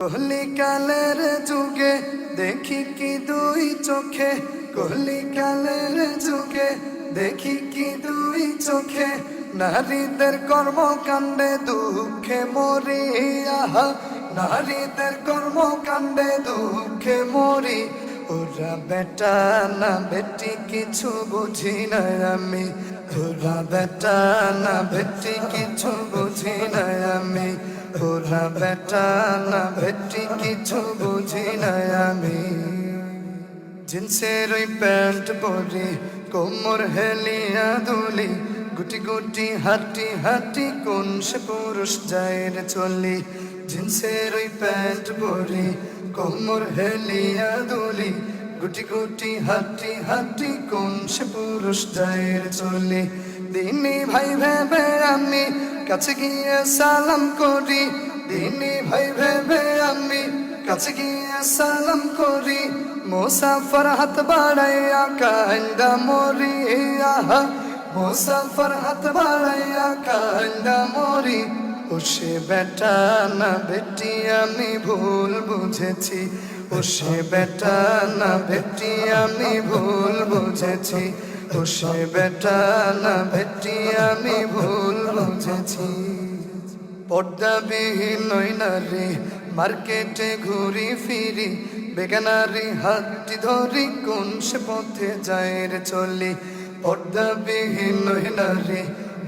কলিকালের যুগে দেখি কি দুই চোখে, কলিকালের যুগে দেখি কি দুই চোখে, নারীদের কর্মকাণ্ডে দুঃখে মরি। আহা, নারীদের কর্মকাণ্ডে দুঃখে মরি। ওরা বেটা না বেটি কিছু বুঝি না আমি, ওরা বেটা না বেটি কিছু বুঝি না আমি, ওরা বেটা না বেটি কিছু বুঝি না আমি। জিন্সের ওই প্যান্ট পরি, কোমর হেলিয়া দুলি, গুটি গুটি হাঁটি হাঁটি কোন সে পুরুষ যায় রে চলি। জিন্সের ওই প্যান্ট পরি, কোমর হেলিয়া দুলি, গুটি গুটি হাঁটি হাঁটি কোন সে পুরুষ যায় রে চলি। দিনী ভাই ভেবে আমি কাছে গিয়ে সালাম করি, দিনী ভাই ভেবে আমি কাছে গিয়ে সালাম করি। মুসাফর হাত বাড়াইয়া কান্দা মরি। আহা, মুসাফর হাত বাড়াইয়া কান্দা মরি। ও সে বেটা না বেটি আমি ভুল বুঝেছি, ও সে বেটা না বেটি আমি ভুল বুঝেছি, ও সে বেটা না বেটি আমি ভুল বুঝেছি। পর্দাবিহীন ওই নারী মার্কেটে ঘুরি ফিরি, বেগানারি হাতটি ধরি কোন সে পথে যায় রে চলি। পর্দাবিহীন ওই নারী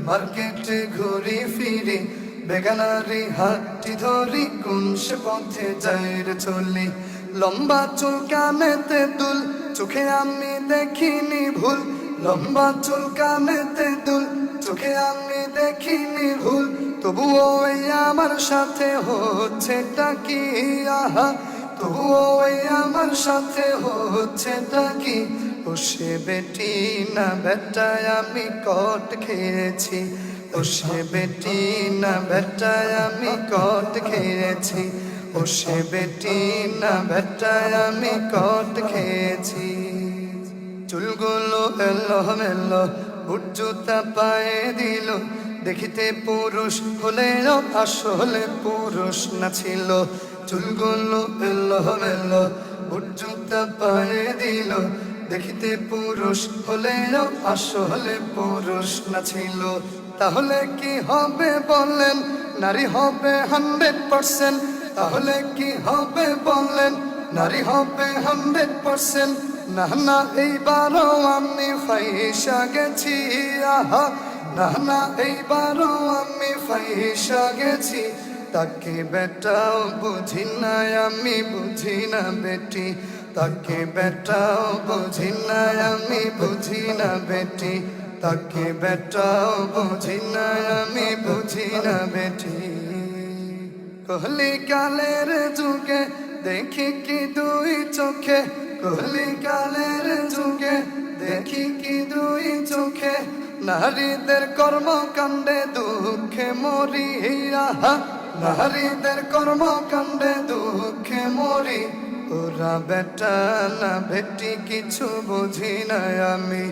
মার্কেটে ঘুরি ফিরি, বেগানারি হাতটি ধরি কোন সে পথে যায় রে চলি। লম্বা চুল কানেতে দুল, চোখে আমি দেখিনি ভুল, লম্বা চুল কানেতে দুল, চোখে আমি দেখিনি ভুল। তবুও ওই আমার সাথে হচ্ছেটা কি? আহা, তবুও ওই আমার সাথে হচ্ছেটা কি? ও সে বেটি না বেটায় আমি কট খেয়েছি, ও সে বেটি না বেটায় আমি কট খেয়েছি, ও সে বেটি না বেটায় আমি কট খেয়েছি। চুলগুলো এলো মেলো, বুট জুতা পায়ে দিল, দেখিতে পুরুষ হলেও আসলে পুরুষ না ছিল। চুলগুলো এলো মেলো, বুট জুতা পায়ে দিল, দেখিতে পুরুষ হলেও আসলে পুরুষ না ছিল। তাহলে কি হবে বলেন, নারী হবে 100%, তাহলে কি হবে বলেন, নারী হবে 100%। না না এইবারও আমি ফাইসা গেছি। আহা, না না এইবারও আমি ফাইসা গেছি। তাকে বেটাও বুঝি না আমি বুঝি না বেটি, তাকে বেটাও বুঝি না আমি বুঝি না বেটি, তাকে বেটাও বুঝি না আমি বুঝি না বেটি। কলিকালের যুগে দেখি কি দুই চোখে, কলিকালের যুগে দেখি কি দুই চোখে, নারীদের কর্মকাণ্ডে দুঃখে মরি। আহা, নারীদের কর্মকাণ্ডে দুঃখে মরি। ওরা বেটা না বেটি কিছু বুঝি না আমি,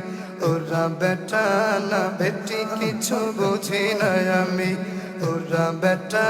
ওরা বেটা না বেটি কিছু বুঝি না আমি, ওরা বেটা